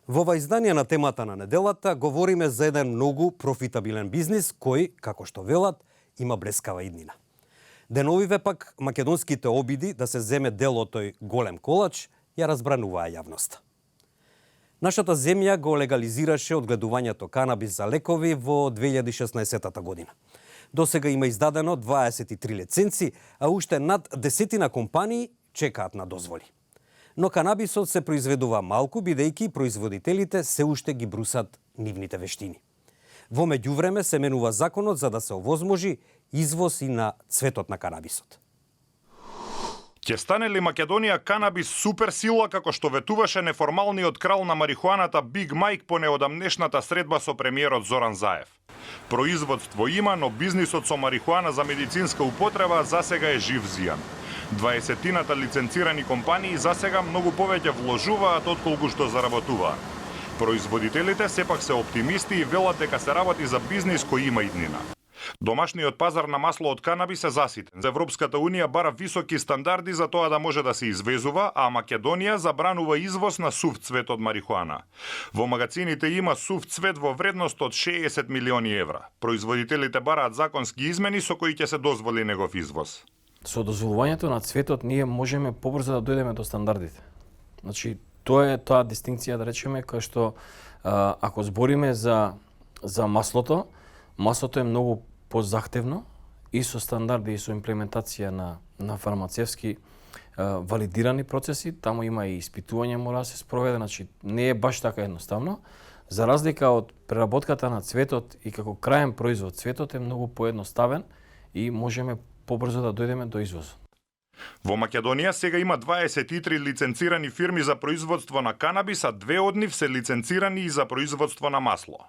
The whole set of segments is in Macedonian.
Во ова издание на темата на неделата говориме за еден многу профитабилен бизнис кој, како што велат, има блескава иднина. Деновиве пак македонските обиди да се земе дел од тој голем колач ја разбрануваа јавноста. Нашата земја го легализираше одгледувањето канабис за лекови во 2016 година. До сега има издадено 23 лиценци, а уште над 10 компании чекаат на дозволи. Но канабисот се произведува малку, бидејќи производителите се уште ги брусат нивните вештини. Во меѓувреме се менува законот за да се овозможи извоз и на цветот на канабисот. Ќе стане ли Македонија канабис суперсила како што ветуваше неформалниот крал на марихуаната Биг Мајк по неодамнешната средба со премиерот Зоран Заев? Производство има, но бизнисот со марихуана за медицинска употреба засега е жив зијан. 20-тината лиценцирани компании засега многу повеќе вложуваат отколку што заработуваат. Производителите сепак се оптимисти и велат дека се работи за бизнис кој има иднина. Домашниот пазар на масло од канабис е заситен. Европската унија бара високи стандарди за тоа да може да се извезува, а Македонија забранува извоз на сув цвет од марихуана. Во магазините има сув цвет во вредност од 60 милиони евра. Производителите бараат законски измени со кои ќе се дозволи негов извоз. Со дозволувањето на цветот ние можеме побрзо да дојдеме до стандардите. Значи, тоа е таа дистинкција, да речеме, која што ако збориме за маслото е многу позахтевно и со стандарди и со имплементација на фармацевски валидирани процеси, таму има и испитување мора да се спроведе, значи не е баш така едноставно. За разлика од преработката на цветот и како краен производ, цветот е многу поедноставен и можеме побрзо да дојдеме до извоз. Во Македонија сега има 23 лиценцирани фирми за производство на канабис, а 2 од нив се лиценцирани и за производство на масло.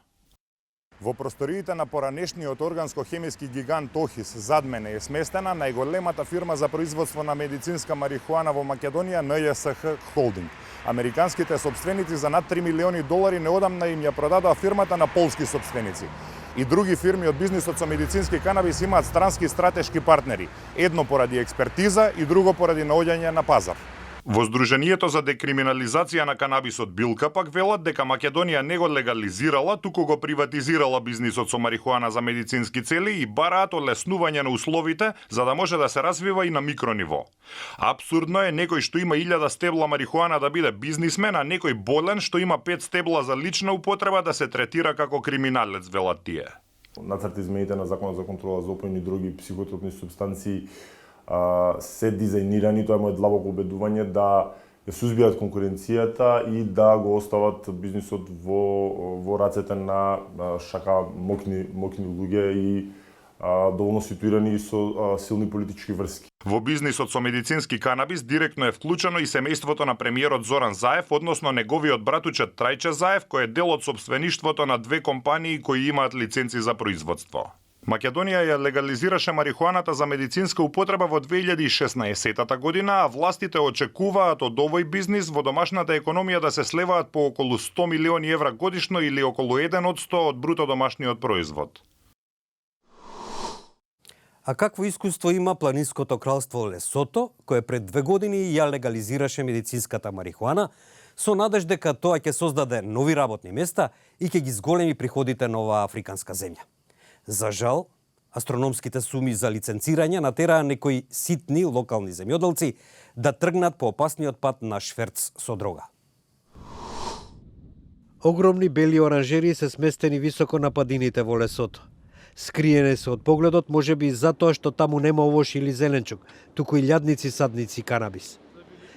Во просториите на поранешниот органско-хемиски гигант Охис зад мене е сместена најголемата фирма за производство на медицинска марихуана во Македонија, НЈСХ Холдинг. Американските собственици за над $3 милиони неодамна им ја продадоа фирмата на полски собственици. И други фирми од бизнисот со медицински канабис имаат странски стратешки партнери, едно поради експертиза и друго поради наоѓање на пазар. Во Сдруженијето за декриминализација на канабисот Билка пак велат дека Македонија не го легализирала, туку го приватизирала бизнисот со марихуана за медицински цели и бараат олеснување на условите за да може да се развива и на микрониво. Апсурдно е некој што има 1000 стебла марихуана да биде бизнисмен, а некој болен што има 5 стебла за лична употреба да се третира како криминалец, велат тие. Нацрт измените на Законот за контрола за опојни други психотропни супстанции се дизајнирани, тоа е моје длабоко убедување, да ја сузбијат конкуренцијата и да го остават бизнисот во рацете на шака мокни луѓе и доволно ситуирани и со силни политички врски. Во бизнисот со медицински канабис директно е вклучено и семејството на премиерот Зоран Заев, односно неговиот братуче Трајче Заев, кој е дел од сопствеништвото на 2 компании кои имаат лиценци за производство. Македонија ја легализираше марихуаната за медицинска употреба во 2016 година, а властите очекуваат од овој бизнис во домашната економија да се слеваат по околу 100 милиони евра годишно или околу 1% од бруто домашниот производ. А какво искуство има планинското кралство Лесото, кое пред 2 години ја легализираше медицинската марихуана, со надеж дека тоа ќе создаде нови работни места и ќе ги зголеми приходите на оваа африканска земја. За жал, астрономските суми за лиценцирање натераа некои ситни локални земјоделци да тргнат по опасниот пат на шверц со дрога. Огромни бели оранжери се сместени високо на падините во Лесото. Скриене се од погледот можеби затоа што таму нема овош или зеленчук, туку и лјадници, садници, канабис.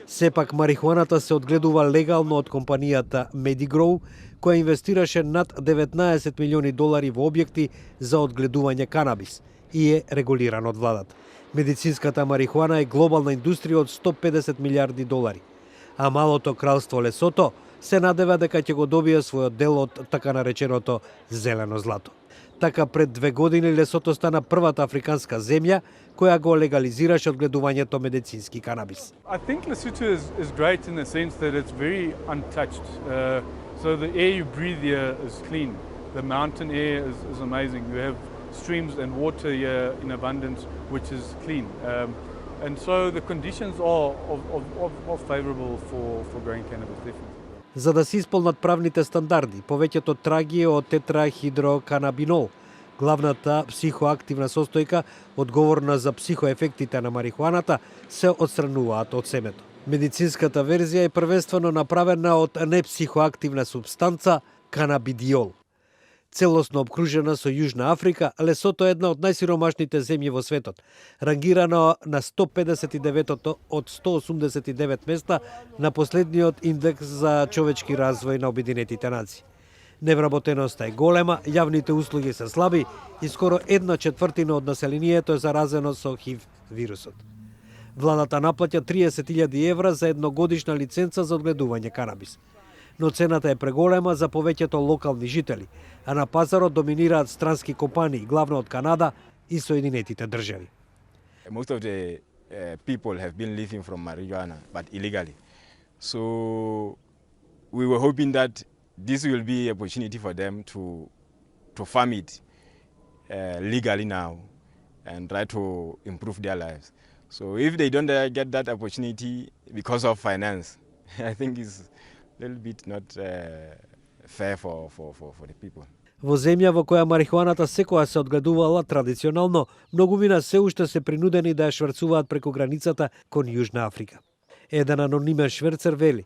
Сепак марихуаната се одгледува легално од компанијата Medigrow, која инвестираше над $19 милиони во објекти за одгледување канабис и е регулиран од владата. Медицинската марихуана е глобална индустрија од $150 милиарди, а малото кралство Лесото се надева дека ќе го добие својот дел од така нареченото зелено злато. Така пред 2 години Лесото стана првата африканска земја која го легализираше одгледувањето медицински канабис. I think Lesotho is great in the sense that it's very untouched. So the air you breathe here is clean. The mountain air is amazing. You have streams and water here in abundance, which is clean. And so the conditions are favorable for growing cannabis, definitely. За да се исполнат правните стандарди, повеќето траги од тетрахидроканабинол, главната психоактивна состојка одговорна за психоефектите на марихуаната, се отстрануваат од семето. Медицинската верзија е првенствено направена од непсихоактивна супстанца канабидиол. Целосно обкружена со Јужна Африка, Лесото е една од најсиромашните земји во светот, рангирано на 159-то од 189 места на последниот индекс за човечки развој на Обединетите нации. Невработеноста е голема, јавните услуги се слаби и скоро 1/4 од населението е заразено со ХИВ вирусот. Владата наплаќа 30.000 евра за едногодишна лиценца за одгледување канабис. Но цената е преголема за повеќето локални жители, а на пазарот доминираат странски компании, главно од Канада и Соединетите држави. Most of the people have been living from marijuana, but illegally. So we were hoping that this will be an opportunity for them to farm it legally now and try to improve their lives. So if they don't get that opportunity because of finance, I think it's a little bit not fair for the people. Во земја во која марихуаната секоја се одгледувала традиционално, многумина се уште се принудени да ја шверцуваат преку границата кон Јужна Африка. Еден анонимен шверцер вели: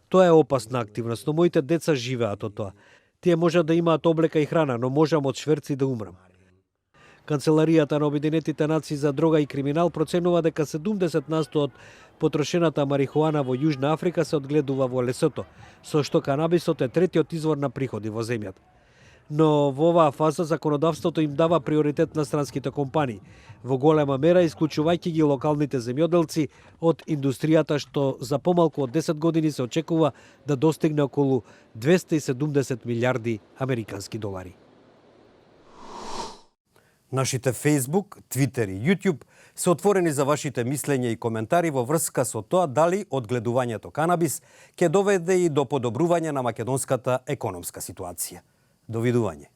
"Тоа е опасна активност, но моите деца живеат од тоа. Тие можат да имаат облека и храна, но можам од шверци да умрам." Канцеларијата на Обединетите нации за дрога и криминал проценува дека 70% од потрошената марихуана во Јужна Африка се одгледува во Лесото, со што канабисот е третиот извор на приходи во земјата. Но во оваа фаза законодавството им дава приоритет на странските компании, во голема мера исклучувајќи ги локалните земјоделци од индустријата, што за помалку од 10 години се очекува да достигне околу 270 милиарди американски долари. Нашите Facebook, Twitter и YouTube се отворени за вашите мислења и коментари во врска со тоа дали одгледувањето канабис ќе доведе и до подобрување на македонската економска ситуација. Довидување.